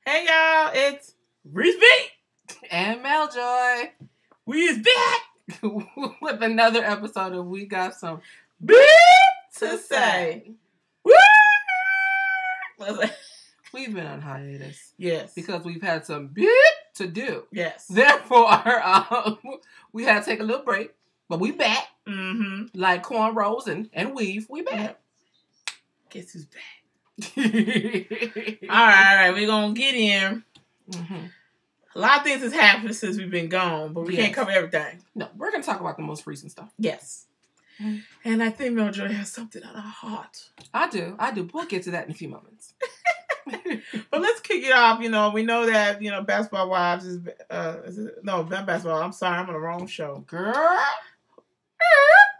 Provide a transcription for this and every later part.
Hey y'all, it's Reese B and Meljoy. We is back with another episode of We Got Some Big to Say. Woo! We've been on hiatus. Yes. Because we've had some big to do. Yes. Therefore, we had to take a little break. But we back. Mm-hmm. Like cornrows and weave. We back. Yep. Guess who's back? all right. We're going to get in. Mm-hmm. A lot of things has happened since we've been gone, but we can't cover everything. No, we're going to talk about the most recent stuff. Yes. Mm-hmm. And I think Meljoy has something on her heart. I do. We'll get to that in a few moments. But let's kick it off. You know, we know that, Basketball Wives is not basketball. I'm sorry, I'm on the wrong show. Girl.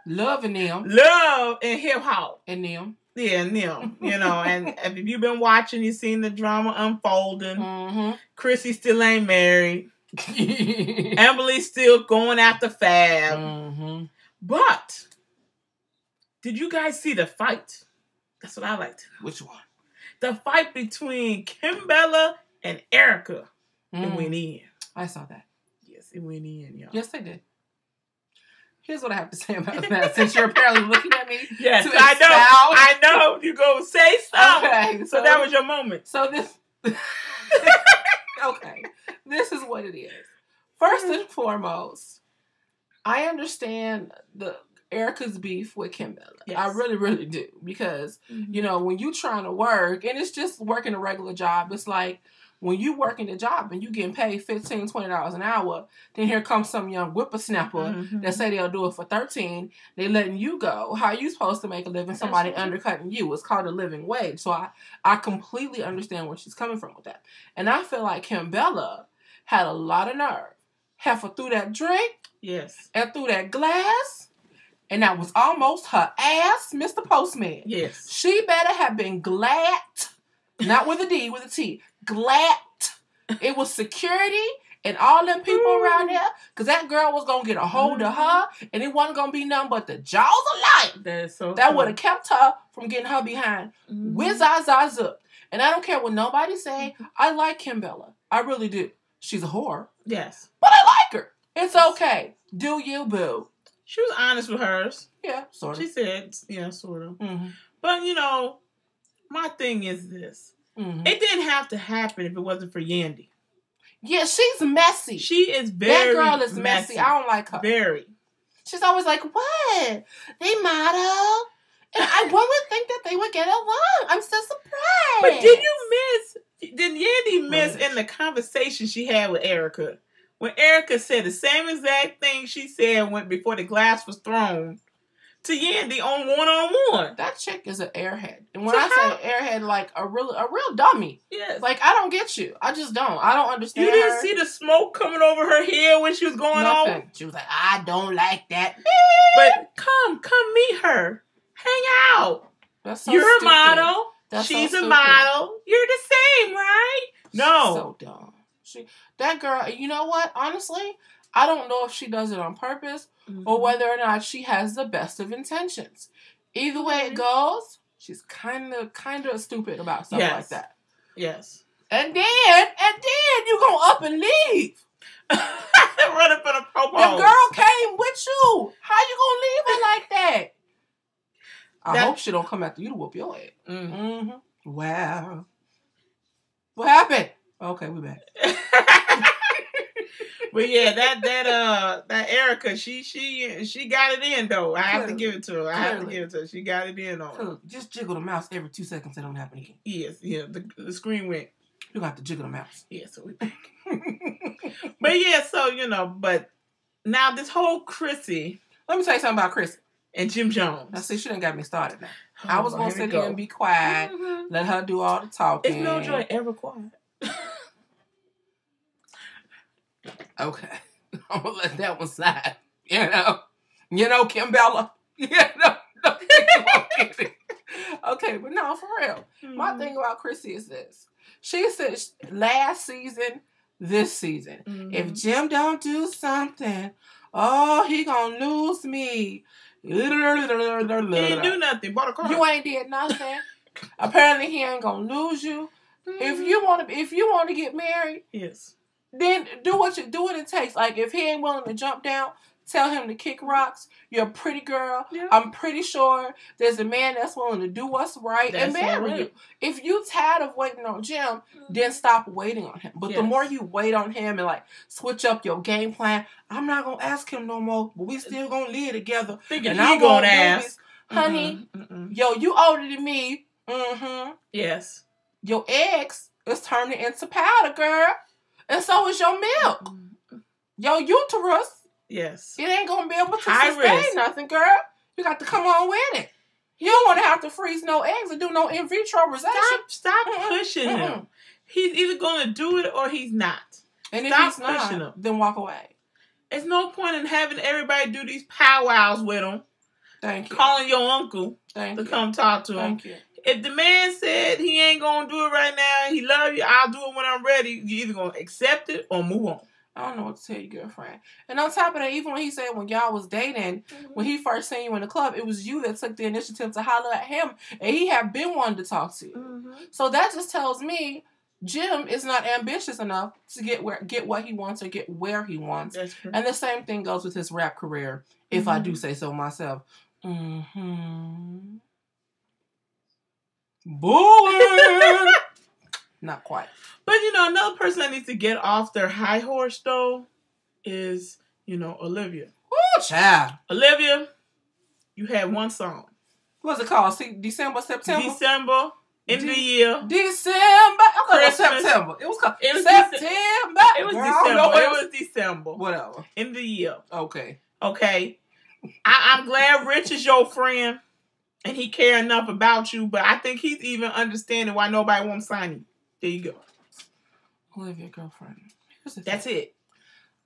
Love and them. Love and hip hop. And them. Yeah, and them. And if you've been watching, you've seen the drama unfolding. Mm-hmm. Chrissy still ain't married. Emily's still going after Fab. Mm-hmm. But did you guys see the fight? That's what I like to know. Which one? The fight between Kimbella and Erica. It went in. I saw that. Yes, it went in, y'all. Yes, they did. Here's what I have to say about that. Since you're apparently looking at me. Yes, I know. You go say something. Okay. So that was your moment. So this... okay. This is what it is. First and foremost, I understand Erica's beef with Kimbella. Yes. I really, really do. Because, when you're trying to work, and it's just working a regular job, it's like when you working a job and you getting paid $15, $20 an hour, then here comes some young whippersnapper that say they'll do it for $13. They letting you go. How are you supposed to make a living? Somebody undercutting you. It's called a living wage. So I completely understand where she's coming from with that. And I feel like Kimbella had a lot of nerve. Heifer threw that drink. Yes. And threw that glass. And that was almost her ass, Mr. Postman. Yes. She better have been glad, not with a D, with a T, glad it was security and all them people around there, because that girl was going to get a hold of her, and it wasn't going to be nothing but the jaws of life. That is so that would have kept her from getting her behind. Whiz up. And I don't care what nobody say. I like Kimbella. I really do. She's a whore. Yes. But I like her. It's okay. Do you, boo. She was honest with hers. Yeah, sort of. She said, yeah, sort of. Mm-hmm. But, my thing is this. Mm-hmm. It didn't have to happen if it wasn't for Yandy. Yeah, she's messy. She is very That girl is messy. I don't like her. Very. She's always like, what? They model? And one would think that they would get along. I'm so surprised. But did Yandy miss in the conversation she had with Erica? When Erica said the same exact thing she said before the glass was thrown to Yandy on one-on-one. That chick is an airhead. And when I say airhead, like a real dummy. Yes. Like, I don't get you. I just don't. I don't understand. You didn't see the smoke coming over her head when she was going on? She was like, I don't like that. But come meet her. Hang out. That's so You're stupid. A model. That's She's so a model. You're the same, right? No. She's so dumb. That girl, you know what? Honestly, I don't know if she does it on purpose or whether or not she has the best of intentions. Either way it goes, she's kind of stupid about stuff like that. Yes. And then you gonna up and leave. Running for the propose. The girl came with you. How you gonna leave her like that? I hope she don't come after you to whoop your head. Mm-hmm. Wow. What happened? Okay, we back. But yeah, that Erica, she got it in though. I have to give it to her. She got it in on her. Just jiggle the mouse every 2 seconds. That don't happen again. Yes, yeah. The screen went. You got to jiggle the mouse. Yeah, so we back. But yeah, so but now this whole Chrissy. Let me tell you something about Chrissy and Jim Jones. Now see, she done got me started now. I was gonna sit here and be quiet, let her do all the talking. Is Meljoy ever quiet? Okay. I'm gonna let that one slide. You know, Kimbella. No, okay, but no, for real. My thing about Chrissy is this. She said last season, this season, if Jim don't do something, he gonna lose me. He didn't do nothing. Bought a car. You ain't did nothing. Apparently he ain't gonna lose you. If you want to get married, yes, then do what it takes. Like if he ain't willing to jump down, tell him to kick rocks. You're a pretty girl. Yeah. I'm pretty sure there's a man that's willing to do what's right and marry you. If you tired of waiting on Jim, then stop waiting on him. But the more you wait on him and like switch up your game plan, I'm not gonna ask him no more, but we still gonna live together. And I gonna ask, honey, yo, you older than me. Yes. Your eggs is turning into powder, girl. And so is your milk. Your uterus. Yes. It ain't going to be able to sustain nothing, girl. You got to come on with it. You don't want to have to freeze no eggs and do no in vitro resection. Stop pushing him. He's either going to do it or he's not. And if he's not, then walk away. There's no point in having everybody do these powwows with him. Thank you. Calling your uncle to come talk to him. Thank you. If the man said he ain't going to do it right now, he love you, I'll do it when I'm ready, you either going to accept it or move on. I don't know what to tell you, girlfriend. And on top of that, even when he said when y'all was dating, when he first seen you in the club, it was you that took the initiative to holler at him, and he had been wanting to talk to you. So that just tells me Jim is not ambitious enough to get what he wants or get where he wants. That's true. And the same thing goes with his rap career, if I do say so myself. Boy! Not quite. But, another person that needs to get off their high horse, though, is, Olivia. Ooh, child. Olivia, you had one song. What's it called? December, September? December, end of the year. December. I thought it was September. It was called September. It was December. It was December. Whatever. End of the year. Okay. I'm glad Rich is your friend. And he care enough about you, but I think he's even understanding why nobody won't sign you. There you go. Olivia, girlfriend. That's it.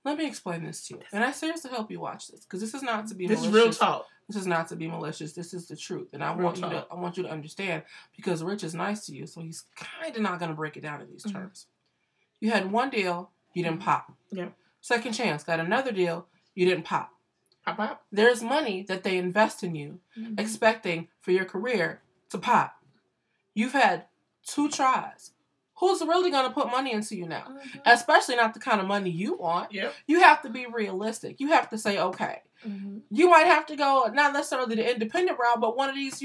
Let me explain this to you. And I seriously hope you watch this. Because this is not to be malicious. This is real talk. This is not to be malicious. This is the truth. And I want you to understand. Because Rich is nice to you. So he's kind of not going to break it down in these terms. You had one deal. You didn't pop. Yeah. Second chance. Got another deal. You didn't pop. Pop. There's money that they invest in you, expecting for your career to pop. You've had 2 tries. Who's really going to put money into you now? Especially not the kind of money you want. Yep. You have to be realistic. You have to say, okay, you might have to go, not necessarily the independent route, but one of these,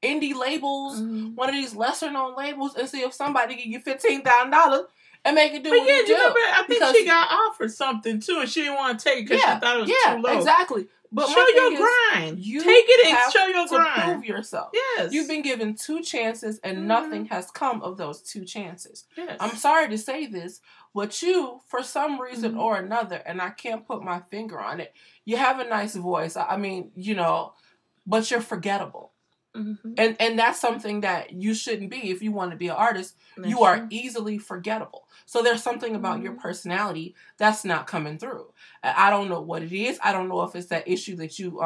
indie labels, one of these lesser known labels, and see if somebody give you $15,000 and make it do what you do. I think she got offered something too, and she didn't want to take it because she thought it was too low. Exactly. But show your grind. You take it and show your grind. Prove yourself. Yes. You've been given 2 chances, and nothing has come of those 2 chances. Yes. I'm sorry to say this, but you, for some reason or another, and I can't put my finger on it, you have a nice voice. I mean, but you're forgettable. And that's something that you shouldn't be if you want to be an artist. That's you are easily forgettable. So there's something about your personality that's not coming through. I don't know what it is. I don't know if it's that issue that you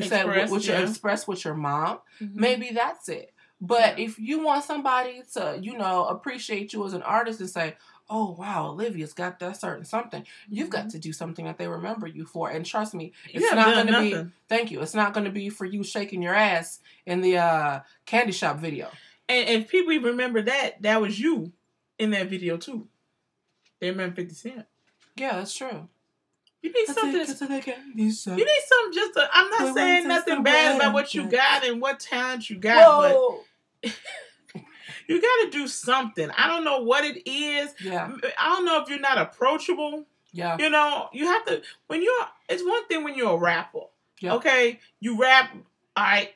said what you expressed with your mom. Maybe that's it. But if you want somebody to, appreciate you as an artist and say, oh, wow, Olivia's got that certain something. You've got to do something that they remember you for. And trust me, it's not going to be, thank you, it's not going to be for you shaking your ass in the candy shop video. And if people even remember that was you in that video too. They remember 50 Cent. Yeah, that's true. You need something. You need something just to, I'm not saying nothing bad about what you got and what talent you got, but you got to do something. I don't know what it is. Yeah. I don't know if you're not approachable. Yeah. You have to, it's one thing when you're a rapper. Yeah. Okay? You rap, all right,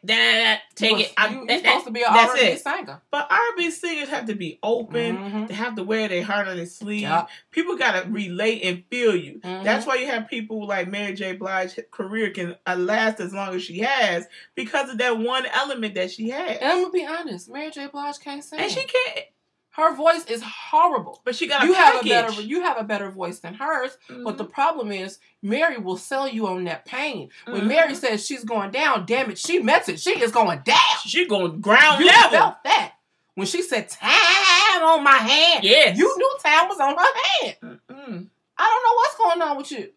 take it. You're supposed to be an R&B singer. But R&B singers have to be open. They have to wear their heart on their sleeve. Yep. People got to relate and feel you. That's why you have people like Mary J. Blige's career can last as long as she has because of that one element that she has. And I'm going to be honest, Mary J. Blige can't sing. And she can't. Her voice is horrible. But she got a package. You have a better voice than hers. But the problem is, Mary will sell you on that pain. When Mary says she's going down, damn it, she meant it. She is going down. She going ground you level. Felt that. When she said, time on my hand. Yes. You knew time was on her hand. I don't know what's going on with you.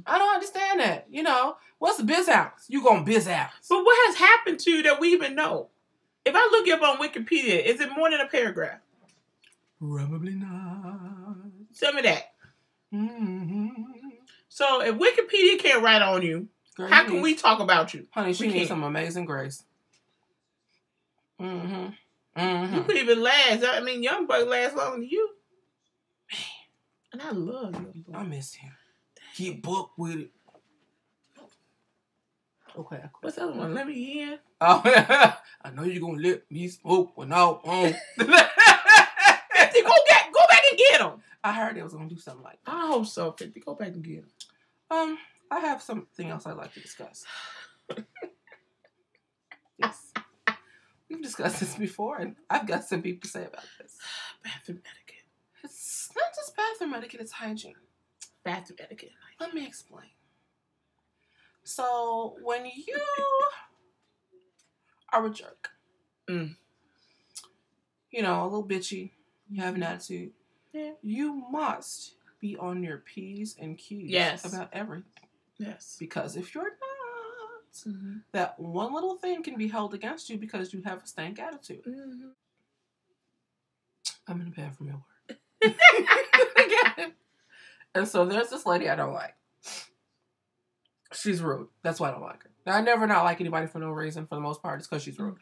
I don't understand that. What's the biz house? You going biz house. But what has happened to you that we even know? If I look you up on Wikipedia, is it more than a paragraph? Probably not. Tell me that. So if Wikipedia can't write on you, girl, how can we talk about you? Honey, she needs some amazing grace. You could even last. I mean, Young Buck lasts longer than you. Man. And I love Young Buck. I miss him. He booked with it. Okay. What's the other one? Let me in. Oh, I know you're gonna let me smoke when I'm on. Go back and get him. I heard they was gonna do something like that. I hope so, 50. Go back and get him. I have something else I'd like to discuss. Yes. We've discussed this before, and I've got some people to say about this. Bathroom etiquette. It's not just bathroom etiquette, it's hygiene. Bathroom etiquette. Let me explain. So, when you are a jerk, you know, a little bitchy, you have an attitude, you must be on your P's and Q's about everything. Yes. Because if you're not, that one little thing can be held against you because you have a stank attitude. I'm in the bathroom at work. And so there's this lady I don't like. She's rude. That's why I don't like her. Now, I never not like anybody for no reason. For the most part, it's because she's rude.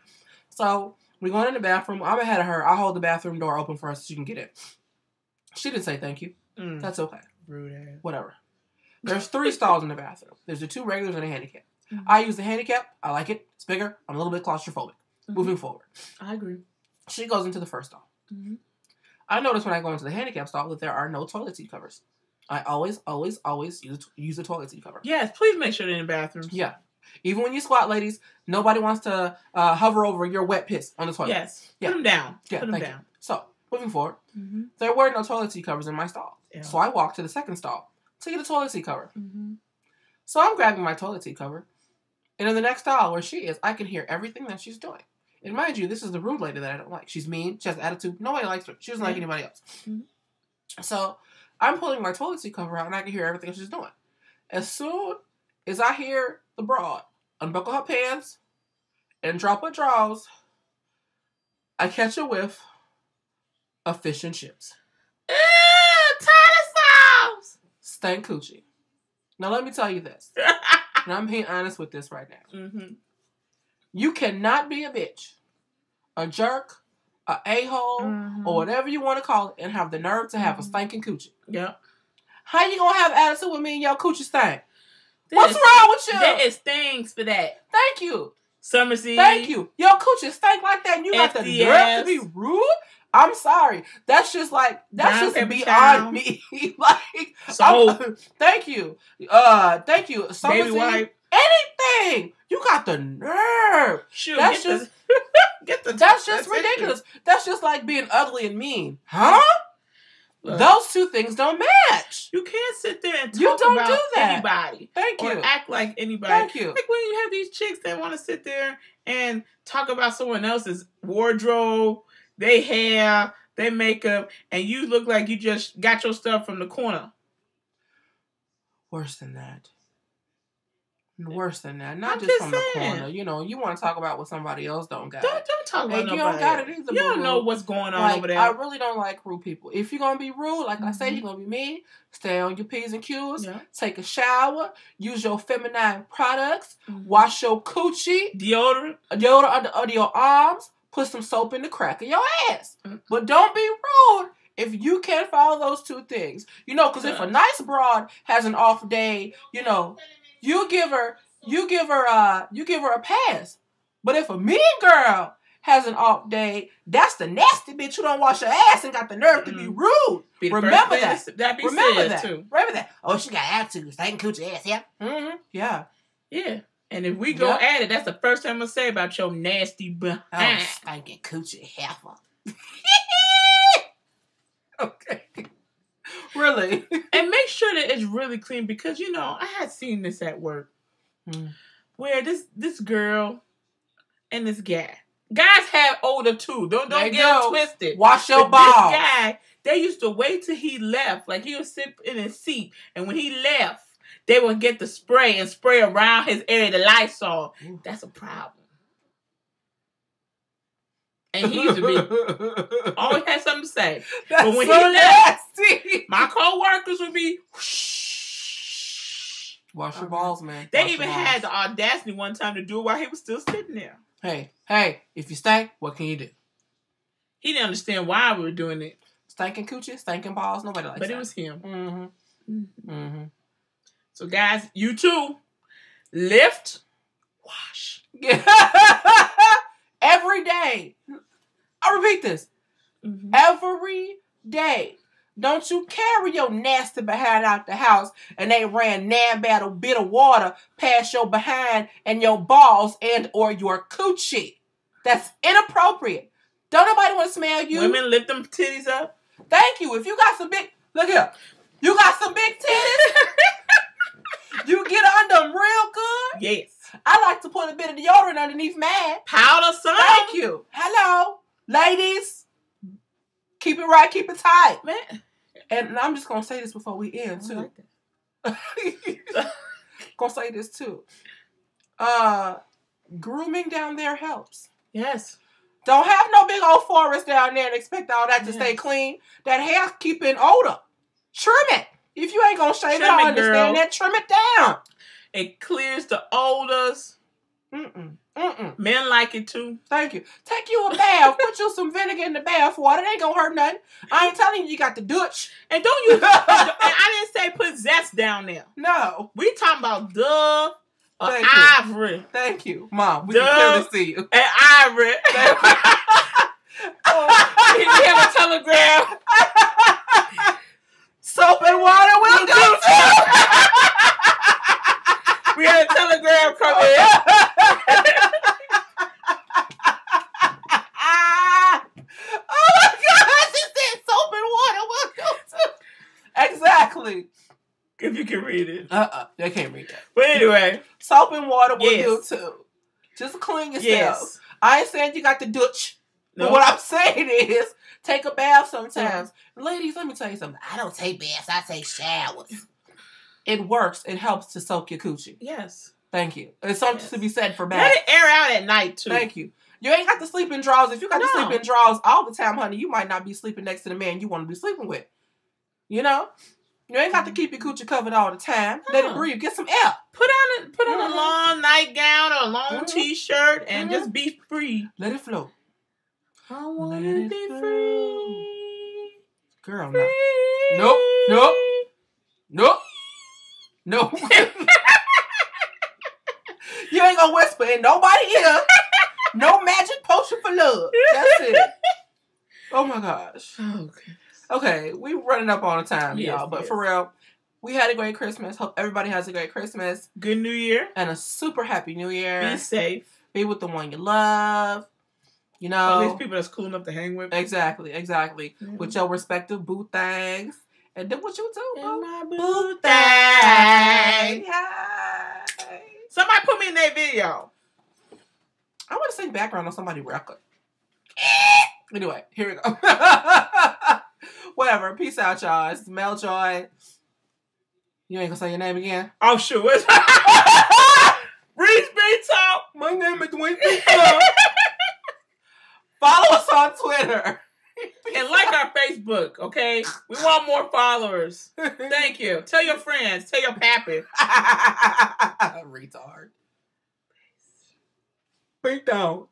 So we going in the bathroom. I'm ahead of her. I hold the bathroom door open for her so she can get in. She didn't say thank you. That's okay. Rude ass. Whatever. There's 3 stalls in the bathroom. There's the 2 regulars and a handicap. I use the handicap. I like it. It's bigger. I'm a little bit claustrophobic. Moving forward. I agree. She goes into the first stall. I notice when I go into the handicap stall that there are no toilet seat covers. I always use the toilet seat cover. Yes, please make sure they're in the bathroom. Yeah. Even when you squat, ladies, nobody wants to hover over your wet piss on the toilet. Yes. Yeah. Put them down. Yeah, put them down. So, moving forward, there were no toilet seat covers in my stall. Yeah. So I walked to the second stall to get a toilet seat cover. So I'm grabbing my toilet seat cover. And in the next stall where she is, I can hear everything that she's doing. And mind you, this is the rude lady that I don't like. She's mean. She has attitude. Nobody likes her. She doesn't like anybody else. So I'm pulling my toilet seat cover out and I can hear everything she's doing. As soon as I hear the broad unbuckle her pants and drop her drawers, I catch a whiff of fish and chips. Ew, tartar sauce! Stank coochie. Now let me tell you this. And I'm being honest with this right now. You cannot be a bitch, a jerk, a a-hole, or whatever you want to call it, and have the nerve to have a stinking coochie. Yep. How you gonna have attitude with me and your coochie stink? What's wrong with you? There is things for that. Thank you. Summer seed. Thank you. Your coochie stink like that and you got the nerve to be rude? I'm sorry. That's just like, that's just beyond me. Like, so, thank you. Thank you. Summer baby wipe. Anything. You got the nerve. Sure, that's just, that's just ridiculous. That's just like being ugly and mean. Huh? Look, those 2 things don't match. You can't sit there and talk about anybody. Thank you. Or act like anybody. Thank you. Like when you have these chicks that want to sit there and talk about someone else's wardrobe, their hair, their makeup, and you look like you just got your stuff from the corner. Worse than that. Worse than that. Not just from the corner. You know, you want to talk about what somebody else don't got. Don't talk about nobody. You don't got it either. You don't know what's going on over there. I really don't like rude people. If you're going to be rude, like I say, you're going to be mean. Stay on your P's and Q's. Yeah. Take a shower. Use your feminine products. Wash your coochie. Deodorant under your arms. Put some soap in the crack of your ass. But don't be rude if you can't follow those 2 things. You know, because if a nice broad has an off day, you know, you give her a pass. But if a mean girl has an off day, that's the nasty bitch who don't wash her ass and got the nerve to be rude. Remember that. Remember that. Oh, she got attitude. Stank coochie ass, yeah? Yeah. Yeah. And if we go at it, that's the first thing I'm going to say about your nasty behind. Oh, stinking coochie heifer. Okay. Really? And make sure that it's really clean because, you know, I had seen this at work where this girl and this guy. Guys have older too. Don't get it twisted. Wash your balls. This guy, they used to wait till he left. Like he would sit in his seat. And when he left, they would get the spray and spray around his area, the Lysol. That's a problem. And he used to be always had something to say. That's but when so he left, nasty. my co-workers would be wash your balls, man. They even had the audacity one time to do it while he was still sitting there. Hey, if you stink, what can you do? He didn't understand why we were doing it. Stinking coochie, stinking balls, nobody likes that. But it was him. Mm-hmm. Mm-hmm. So guys, you too. Lift, wash. Every day. I repeat this. Mm-hmm. Every day. Don't you carry your nasty behind out the house and they ran nan bad a bit of water past your behind and your balls and or your coochie. That's inappropriate. Don't nobody want to smell you. Women lift them titties up. Thank you. If you got some big, look here. You got some big titties. You get under them real good. Yes. I like to put a bit of deodorant underneath mine. Powder, son. Thank you. Hello, ladies. Keep it right. Keep it tight, man. And I'm just gonna say this before we end too. Gonna say this too. Grooming down there helps. Yes. Don't have no big old forest down there and expect all that to stay clean. That hair keeping odor. Trim it. If you ain't gonna shave it, I understand that. Trim it down. It clears the odors. Men like it too. Thank you. Take you a bath. Put you some vinegar in the bath water. It ain't gonna hurt nothing. I ain't telling you got the Dutch. And don't you? And I didn't say put zest down there. No. We talking about Dove or Ivory. Thank you, Mom. We can clearly see you. And Ivory. You have a telegram. Soap and water will do too. We had a telegram come in. Oh my gosh, it said soap and water will do too. Exactly. If you can read it. They can't read that. But anyway. Soap and water will do too. Just clean yourself. Yes. I ain't saying you got the Dutch. But what I'm saying is, take a bath sometimes. Ladies, let me tell you something. I don't take baths. I take showers. It works. It helps to soak your coochie. Yes. Thank you. There's something to be said for baths. Let it air out at night, too. Thank you. You ain't got to sleep in drawers. If you got to sleep in drawers all the time, honey, you might not be sleeping next to the man you want to be sleeping with. You know? You ain't got to keep your coochie covered all the time. Let it breathe. Get some air. Put on a long nightgown or a long t-shirt and just be free. Let it flow. I want to be free. Girl, no. Nope. You ain't gonna whisper in nobody ear. No magic potion for love. That's it. Oh my gosh. Okay, we running up on the time, y'all. But for real, we had a great Christmas. Hope everybody has a great Christmas. Good New Year. And a super happy New Year. Be safe. Be with the one you love. You know. All these people that's cool enough to hang with. Exactly. Mm-hmm. With your respective boo things. And then what you do, boo? My boo thing. Somebody put me in that video. I want to sing background on somebody's record. Anyway, here we go. Whatever. Peace out, y'all. It's Mel Joy. You ain't gonna say your name again? Oh, sure. Reese B Talk. My name is Dwayne B Talk. Follow us on Twitter. And like our Facebook, okay? We want more followers. Thank you. Tell your friends. Tell your pappy. Retard. Peace down.